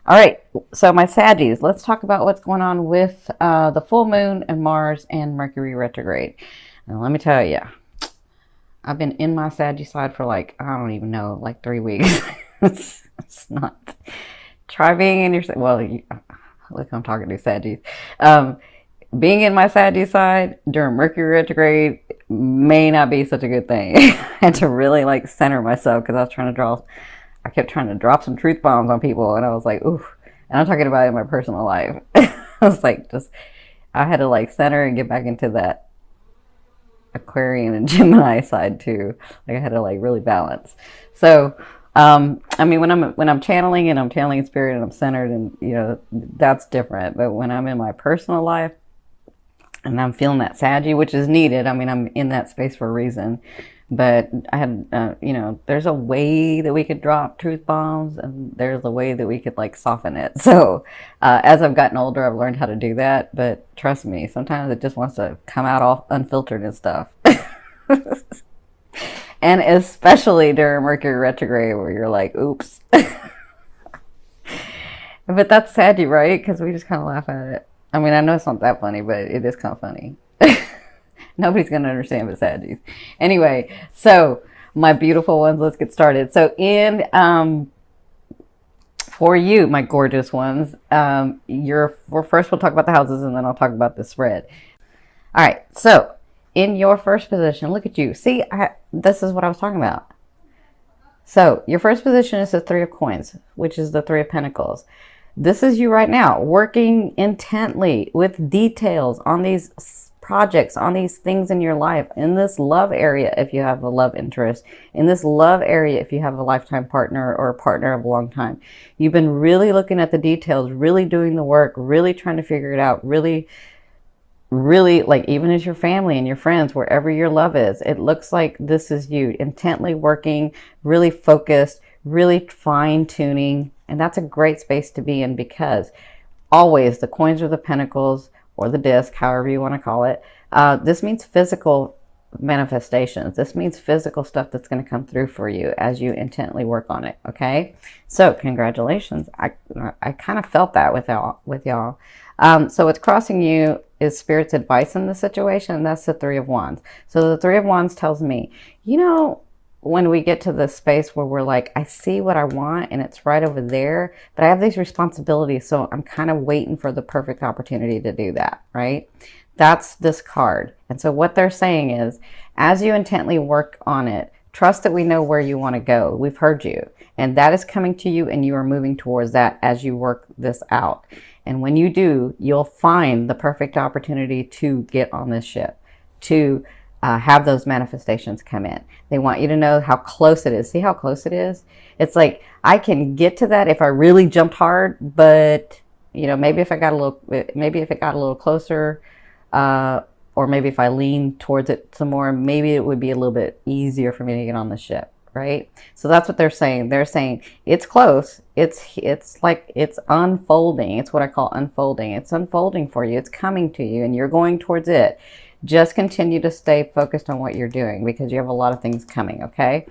All right, so my Saggies, let's talk about what's going on with the full moon and Mars and Mercury retrograde. Now, let me tell you, I've been in my Saggy side for like, I don't even know, like 3 weeks. It's not. Try being in your, well, look, I'm talking to Saggies. Um, Being in my Saggy side during Mercury retrograde may not be such a good thing. I had to really like center myself because I kept trying to drop some truth bombs on people, and I was like, ooh. And I'm talking about it in my personal life. I was like, I had to like center and get back into that Aquarian and Gemini side too. Like I had to like really balance. So, I mean, when I'm channeling and I'm channeling in spirit and I'm centered, and that's different. But when I'm in my personal life and I'm feeling that Saggy, which is needed. I mean, I'm in that space for a reason. But I had, there's a way that we could drop truth bombs, and there's a way that we could like soften it. So, as I've gotten older, I've learned how to do that. But trust me, sometimes it just wants to come out all unfiltered and stuff. And especially during Mercury retrograde, where you're like, oops. But that's Saggy, right? Because we just kind of laugh at it. I mean, I know it's not that funny, but it is kind of funny. Nobody's going to understand but Saggies. Anyway, so my beautiful ones, let's get started. So for you, my gorgeous ones, first we'll talk about the houses, and then I'll talk about the spread. All right, so in your first position, look at you. See, this is what I was talking about. So your first position is the Three of Coins, which is the Three of Pentacles. This is you right now, working intently with details on these projects, on these things in your life, in this love area if you have a love interest, in this love area if you have a lifetime partner or a partner of a long time. You've been really looking at the details, really doing the work, really trying to figure it out, really, really, like, even as your family and your friends, wherever your love is, it looks like this is you intently working, really focused, really fine-tuning. And that's a great space to be in, because always the coins or the pentacles or the disc, however you want to call it, this means physical manifestations. This means physical stuff that's going to come through for you as you intently work on it. Okay, so congratulations. I kind of felt that with y'all. So what's crossing you is Spirit's advice in the situation. And that's the Three of Wands. So the Three of Wands tells me, when we get to the space where we're like, I see what I want and it's right over there, but I have these responsibilities, so I'm kind of waiting for the perfect opportunity to do that, right? That's this card. And so what they're saying is, as you intently work on it, trust that we know where you want to go. We've heard you, and that is coming to you, and you are moving towards that as you work this out. And when you do, you'll find the perfect opportunity to get on this ship, to have those manifestations come in. They want you to know how close it is. See how close it is? It's like, I can get to that if I really jumped hard, but maybe if it got a little closer, or maybe if I leaned towards it some more, maybe it would be a little bit easier for me to get on the ship, right? So that's what they're saying. They're saying it's close. It's like it's unfolding. It's what I call unfolding. It's unfolding for you. It's coming to you, and you're going towards it. Just continue to stay focused on what you're doing, because you have a lot of things coming, okay?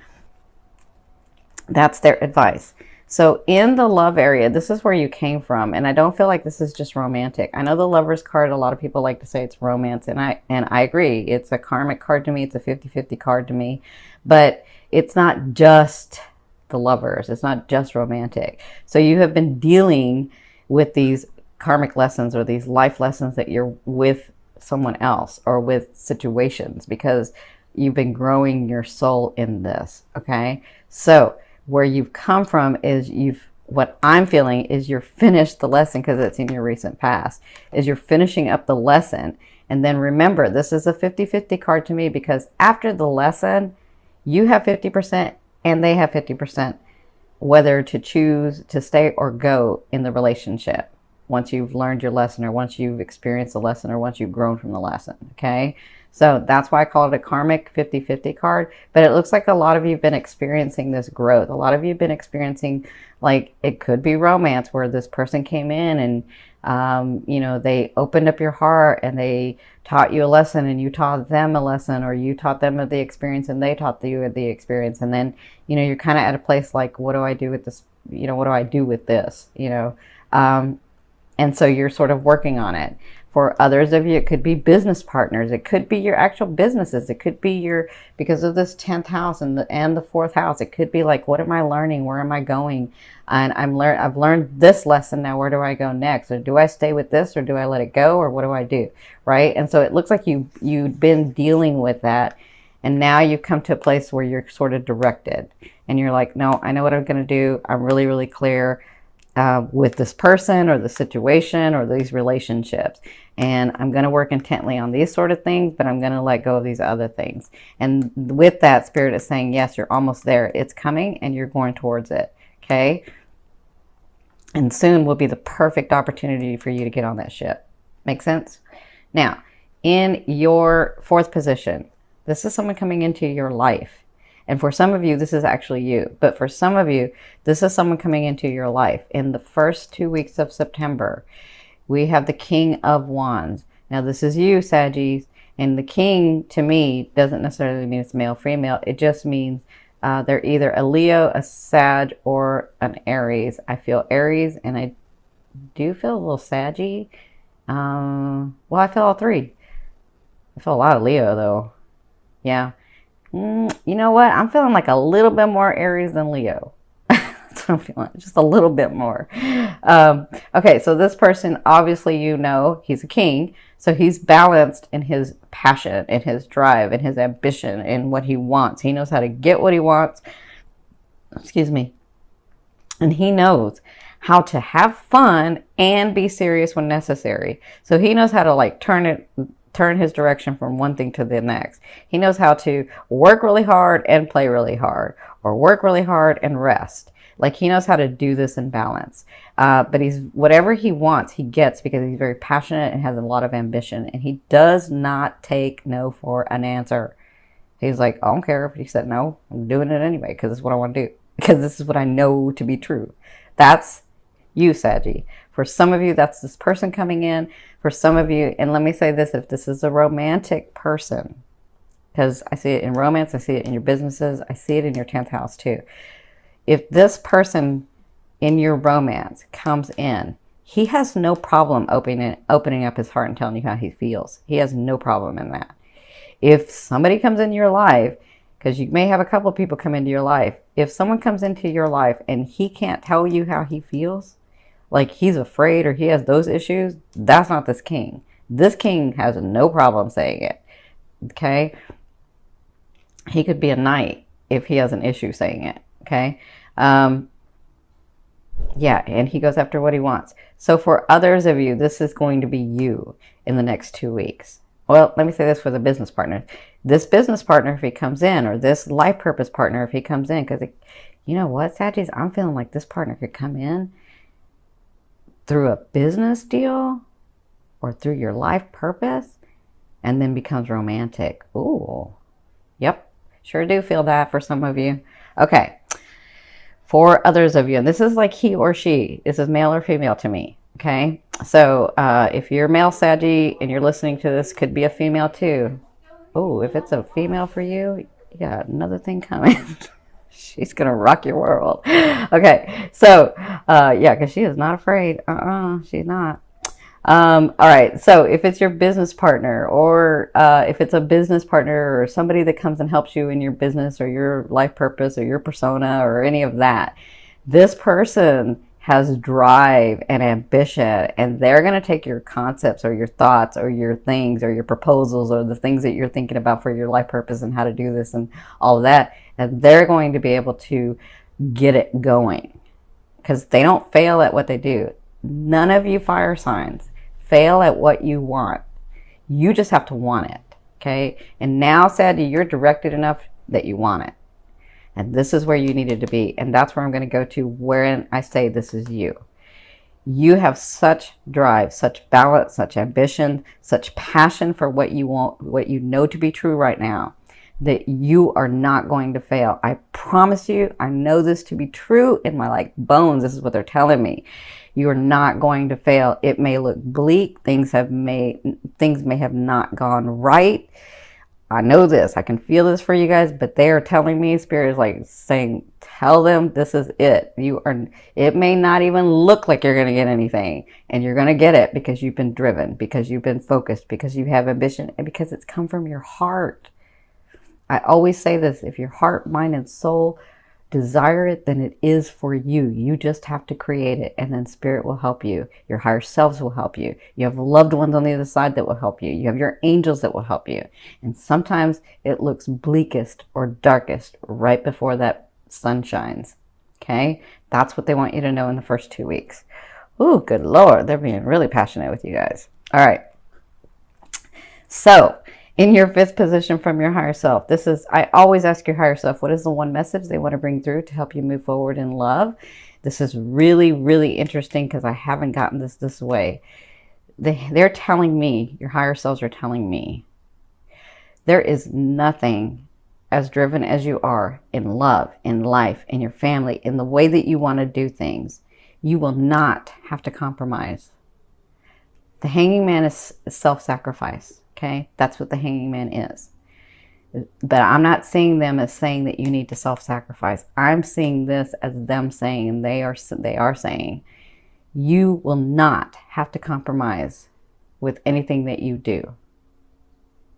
That's their advice. So in the love area, this is where you came from, and I don't feel like this is just romantic. I know the Lover's card, a lot of people like to say it's romance, and I agree. It's a karmic card to me. It's a 50-50 card to me. But it's not just the lovers. It's not just romantic. So you have been dealing with these karmic lessons, or these life lessons, that you're with someone else or with situations, because you've been growing your soul in this. Okay, so where you've come from is what I'm feeling is you're finished the lesson, because it's in your recent past, is you're finishing up the lesson. And then remember, this is a 50-50 card to me, because after the lesson, you have 50% and they have 50%, whether to choose to stay or go in the relationship, once you've learned your lesson, or once you've experienced the lesson, or once you've grown from the lesson. Okay, so that's why I call it a karmic 50-50 card. But it looks like a lot of you have been experiencing this growth. A lot of you have been experiencing, like, it could be romance, where this person came in and they opened up your heart and they taught you a lesson, and you taught them a lesson, or you taught them the experience and they taught you the experience. And then you're kind of at a place like, what do I do with this what do I do with this? And so you're sort of working on it. For others of you, it could be business partners. It could be your actual businesses. It could be because of this 10th house and the 4th house, it could be like, what am I learning? Where am I going? And I've learned this lesson. Now, where do I go next? Or do I stay with this, or do I let it go? Or what do I do? Right? And so it looks like you've been dealing with that. And now you've come to a place where you're sort of directed. And you're like, no, I know what I'm going to do. I'm really, really clear with this person or the situation or these relationships. And I'm going to work intently on these sort of things, but I'm going to let go of these other things. And with that, Spirit is saying, yes, you're almost there. It's coming and you're going towards it. Okay. And soon will be the perfect opportunity for you to get on that ship. Make sense? Now, in your 4th position, this is someone coming into your life. And for some of you, this is actually you. But for some of you, this is someone coming into your life. In the first 2 weeks of September, we have the King of Wands. Now, this is you, Saggies. And the King, to me, doesn't necessarily mean it's male, female. It just means they're either a Leo, a Sag, or an Aries. I feel Aries, and I do feel a little Saggy. Well, I feel all 3. I feel a lot of Leo, though. Yeah. You know what? I'm feeling like a little bit more Aries than Leo. That's what I'm feeling. Just a little bit more. Okay, so this person, obviously, he's a king. So he's balanced in his passion, in his drive, in his ambition, in what he wants. He knows how to get what he wants. Excuse me. And he knows how to have fun and be serious when necessary. So he knows how to turn his direction from one thing to the next. He knows how to work really hard and play really hard, or work really hard and rest. Like, he knows how to do this in balance. But whatever he wants, he gets, because he's very passionate and has a lot of ambition. And he does not take no for an answer. He's like, I don't care if you said no. I'm doing it anyway, because it's what I want to do. Because this is what I know to be true. That's you, Saggy. For some of you, that's this person coming in. For some of you, and let me say this, if this is a romantic person, because I see it in romance, I see it in your businesses, I see it in your 10th house too. If this person in your romance comes in, he has no problem opening up his heart and telling you how he feels. He has no problem in that. If somebody comes into your life, because you may have a couple of people come into your life, if someone comes into your life and he can't tell you how he feels, like he's afraid or he has those issues, that's not this king. This king has no problem saying it. Okay? He could be a knight if he has an issue saying it. Okay? Yeah, and he goes after what he wants. So for others of you, this is going to be you in the next 2 weeks. Well, let me say this for the business partner. This business partner, if he comes in, or this life purpose partner, if he comes in, because you know what, Saggies, I'm feeling like this partner could come in through a business deal or through your life purpose and then becomes romantic. Ooh, yep, sure do feel that for some of you. Okay, for others of you, and this is like he or she, this is male or female to me, okay? So if you're male Saggy and you're listening to this, could be a female too. Oh, if it's a female for you, you got another thing coming. She's going to rock your world. Okay. So, yeah, because she is not afraid. She's not. All right. So if it's your business partner, or if it's a business partner or somebody that comes and helps you in your business or your life purpose or your persona or any of that, this person has drive and ambition, and they're going to take your concepts or your thoughts or your things or your proposals or the things that you're thinking about for your life purpose and how to do this and all of that, and they're going to be able to get it going, because they don't fail at what they do. None of you fire signs fail at what you want. You just have to want it, okay? And now, Sadie, you're directed enough that you want it. And this is where you needed to be. And that's where I'm going to go to when I say this is you. You have such drive, such balance, such ambition, such passion for what you want, what you know to be true right now, that you are not going to fail. I promise you, I know this to be true in my bones. This is what they're telling me. You are not going to fail. It may look bleak. Things may have not gone right. I know this. I can feel this for you guys, but they are telling me, Spirit is like saying, tell them this is it. It may not even look like you're going to get anything, and you're going to get it because you've been driven, because you've been focused, because you have ambition, and because it's come from your heart. I always say this, if your heart, mind, and soul desire it, then it is for you. You just have to create it, and then Spirit will help you. Your higher selves will help you. You have loved ones on the other side that will help you. You have your angels that will help you. And sometimes it looks bleakest or darkest right before that sun shines. Okay? That's what they want you to know in the first 2 weeks. Ooh, good Lord. They're being really passionate with you guys. All right. So, in your 5th position from your higher self, I always ask your higher self, what is the one message they want to bring through to help you move forward in love? This is really, really interesting because I haven't gotten this way. They're telling me, your higher selves are telling me, there is nothing as driven as you are in love, in life, in your family, in the way that you want to do things. You will not have to compromise. The Hanging Man is self-sacrifice. Okay, that's what the Hanging Man is. But I'm not seeing them as saying that you need to self-sacrifice. I'm seeing this as them saying, and they are saying, you will not have to compromise with anything that you do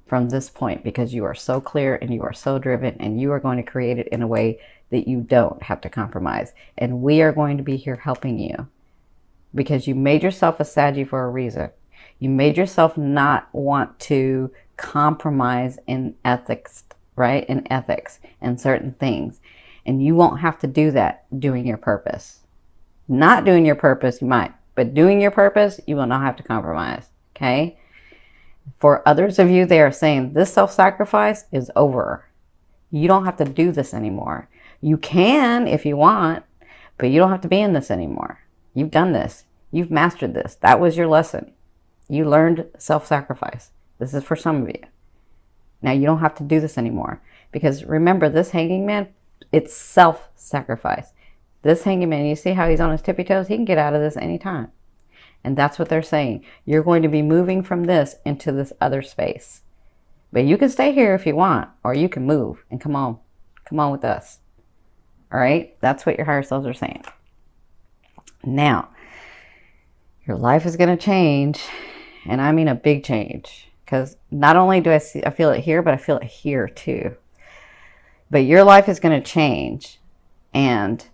from this point, because you are so clear and you are so driven, and you are going to create it in a way that you don't have to compromise. And we are going to be here helping you, because you made yourself a Saggy for a reason. You made yourself not want to compromise in ethics, right? In ethics and certain things. And you won't have to do that doing your purpose. Not doing your purpose, you might. But doing your purpose, you will not have to compromise. Okay? For others of you, they are saying this self-sacrifice is over. You don't have to do this anymore. You can if you want, but you don't have to be in this anymore. You've done this. You've mastered this. That was your lesson. You learned self-sacrifice. This is for some of you. Now you don't have to do this anymore. Because remember, this Hanging Man, it's self-sacrifice. This Hanging Man, you see how he's on his tippy toes? He can get out of this anytime. And that's what they're saying. You're going to be moving from this into this other space. But you can stay here if you want, or you can move and come on. Come on with us. All right? That's what your higher selves are saying. Now, your life is going to change. And I mean a big change, because not only do I feel it here, but I feel it here too. But your life is going to change, and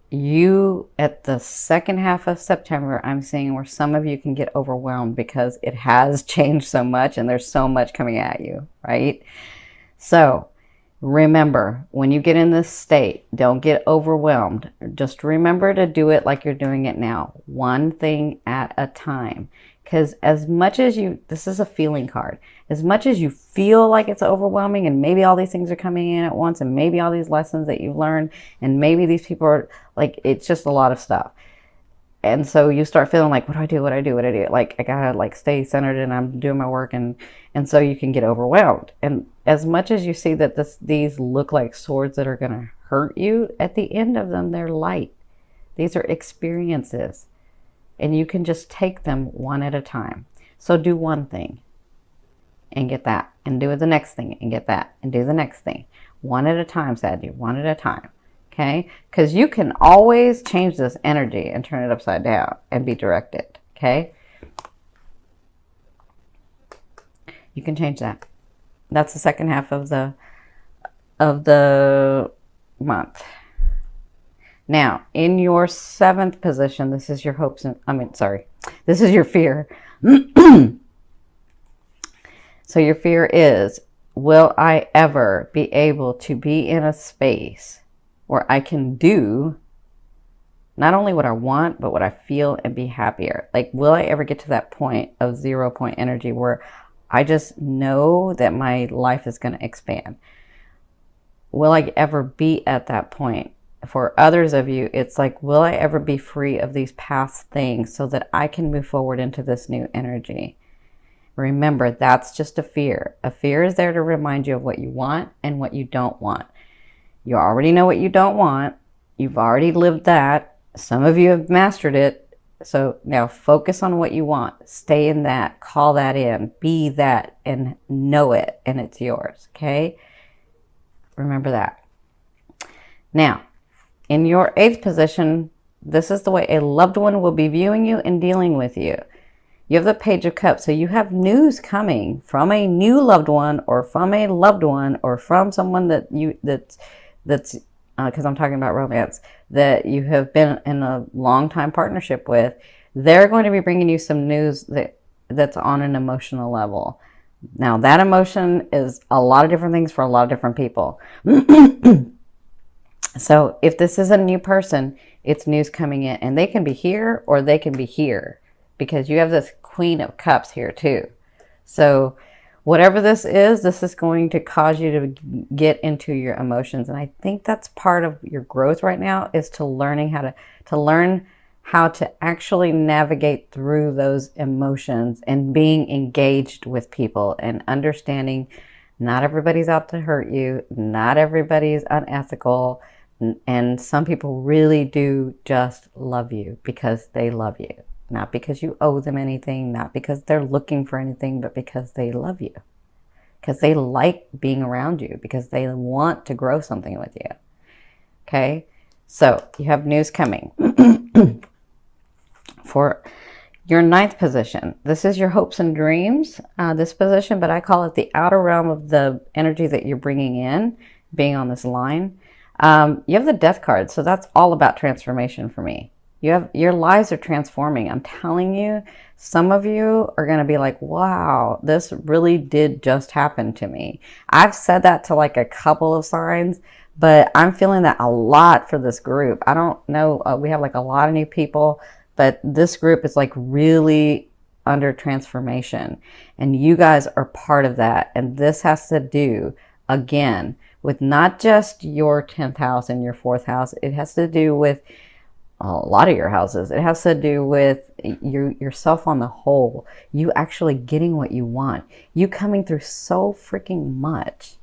you, at the second half of September, I'm seeing where some of you can get overwhelmed because it has changed so much and there's so much coming at you, right? So remember, when you get in this state, don't get overwhelmed. Just remember to do it like you're doing it now, one thing at a time. Because as much as this is a feeling card, as much as you feel like it's overwhelming, and maybe all these things are coming in at once, and maybe all these lessons that you've learned, and maybe these people are like, it's just a lot of stuff. And so you start feeling like, what do I do? What do I do? What do I do? Like, I gotta like stay centered, and I'm doing my work, and so you can get overwhelmed. And as much as you see that these look like swords that are gonna hurt you, at the end of them, they're light. These are experiences. And you can just take them one at a time. So do one thing and get that. And do the next thing and get that. And do the next thing. One at a time, Sadie. One at a time. Okay? Because you can always change this energy and turn it upside down and be directed. Okay? You can change that. That's the second half of the month. Now, in your 7th position, this is your hopes and, this is your fear. So your fear is, will I ever be able to be in a space where I can do not only what I want, but what I feel and be happier? Like, will I ever get to that point of 0 point energy where I just know that my life is going to expand? Will I ever be at that point? For others of you, it's like, will I ever be free of these past things so that I can move forward into this new energy? Remember, that's just a fear. A fear is there to remind you of what you want and what you don't want. You already know what you don't want. You've already lived that. Some of you have mastered it. So now focus on what you want. Stay in that. Call that in. Be that and know it, and it's yours. Okay? Remember that. Now, in your 8th position, this is the way a loved one will be viewing you and dealing with you. You have the Page of Cups, so you have news coming from a new loved one, or from a loved one, or from someone that's because I'm talking about romance, that you have been in a long time partnership with. They're going to be bringing you some news that's on an emotional level. Now, that emotion is a lot of different things for a lot of different people. So if this is a new person, it's news coming in, and they can be here or they can be here, because you have this Queen of Cups here too. So whatever this is going to cause you to get into your emotions. And I think that's part of your growth right now, is to learning how to actually navigate through those emotions and being engaged with people and understanding not everybody's out to hurt you. Not everybody's unethical. And some people really do just love you because they love you. Not because you owe them anything, not because they're looking for anything, but because they love you. Because they like being around you, because they want to grow something with you. Okay? So, you have news coming. For your 9th position, this is your hopes and dreams, this position, but I call it the outer realm of the energy that you're bringing in, being on this line. You have the Death card, so that's all about transformation for me. Your lives are transforming. I'm telling you, some of you are going to be like, wow, this really did just happen to me. I've said that to like a couple of signs, but I'm feeling that a lot for this group. I don't know. We have like a lot of new people, but this group is like really under transformation, and you guys are part of that. And this has to do, again, with not just your 10th house and your 4th house. It has to do with a lot of your houses. It has to do with yourself on the whole. You actually getting what you want. You coming through so freaking much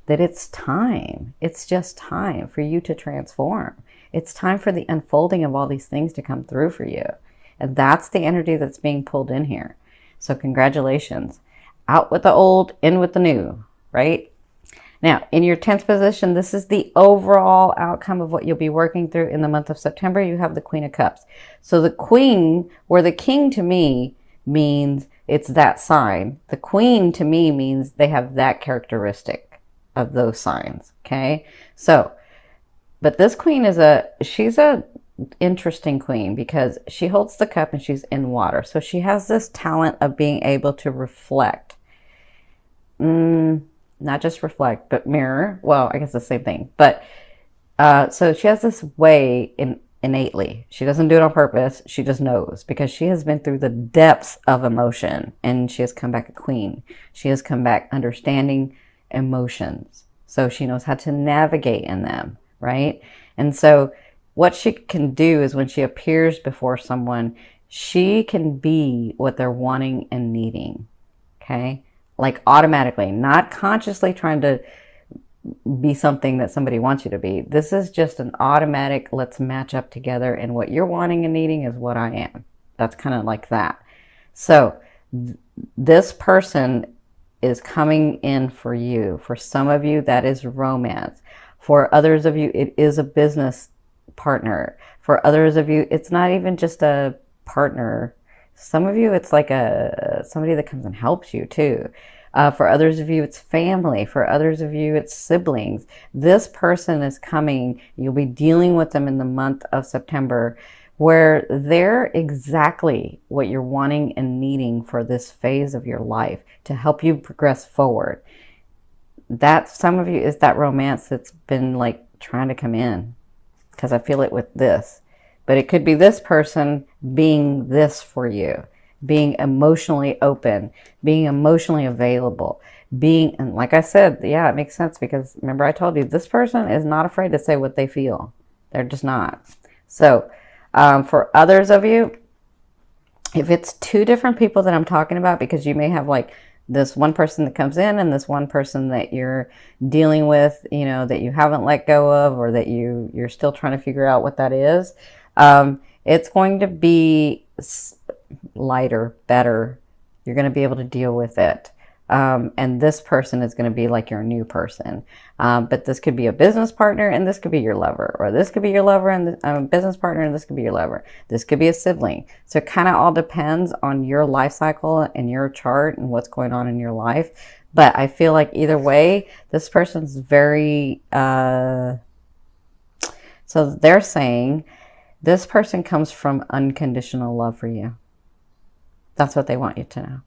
that it's time. It's just time for you to transform. It's time for the unfolding of all these things to come through for you. And that's the energy that's being pulled in here. So congratulations. Out with the old, in with the new, right? Now, in your 10th position, this is the overall outcome of what you'll be working through in the month of September. You have the Queen of Cups. So the Queen, or the King to me, means it's that sign. The Queen to me means they have that characteristic of those signs, okay? So, but this Queen she's a interesting Queen, because she holds the cup and she's in water. So she has this talent of being able to reflect. Not just reflect, but mirror. Well, I guess the same thing. But so she has this way innately. She doesn't do it on purpose. She just knows, because she has been through the depths of emotion, and she has come back a queen. She has come back understanding emotions. So she knows how to navigate in them, right? And so what she can do is, when she appears before someone, she can be what they're wanting and needing, okay? Like automatically, not consciously trying to be something that somebody wants you to be. This is just an automatic, let's match up together, and what you're wanting and needing is what I am. That's kind of like that. So this person is coming in for you. For some of you, that is romance. For others of you, it is a business partner. For others of you, it's not even just a partner. Some of you, it's like somebody that comes and helps you too. For others of you, it's family. For others of you, it's siblings. This person is coming. You'll be dealing with them in the month of September, where they're exactly what you're wanting and needing for this phase of your life to help you progress forward. That, some of you, is that romance that's been like trying to come in, because I feel it with this. But it could be this person being this for you, being emotionally open, being emotionally available, and like I said, yeah, it makes sense, because remember I told you, this person is not afraid to say what they feel. They're just not. So for others of you, if it's two different people that I'm talking about, because you may have like this one person that comes in and this one person that you're dealing with, that you haven't let go of, or that you're still trying to figure out what that is. It's going to be lighter, better. You're going to be able to deal with it. And this person is going to be like your new person. But this could be a business partner and this could be your lover. Or this could be your lover and a business partner and this could be your lover. This could be a sibling. So it kind of all depends on your life cycle and your chart and what's going on in your life. But I feel like either way, this person's very... so they're saying this person comes from unconditional love for you. That's what they want you to know.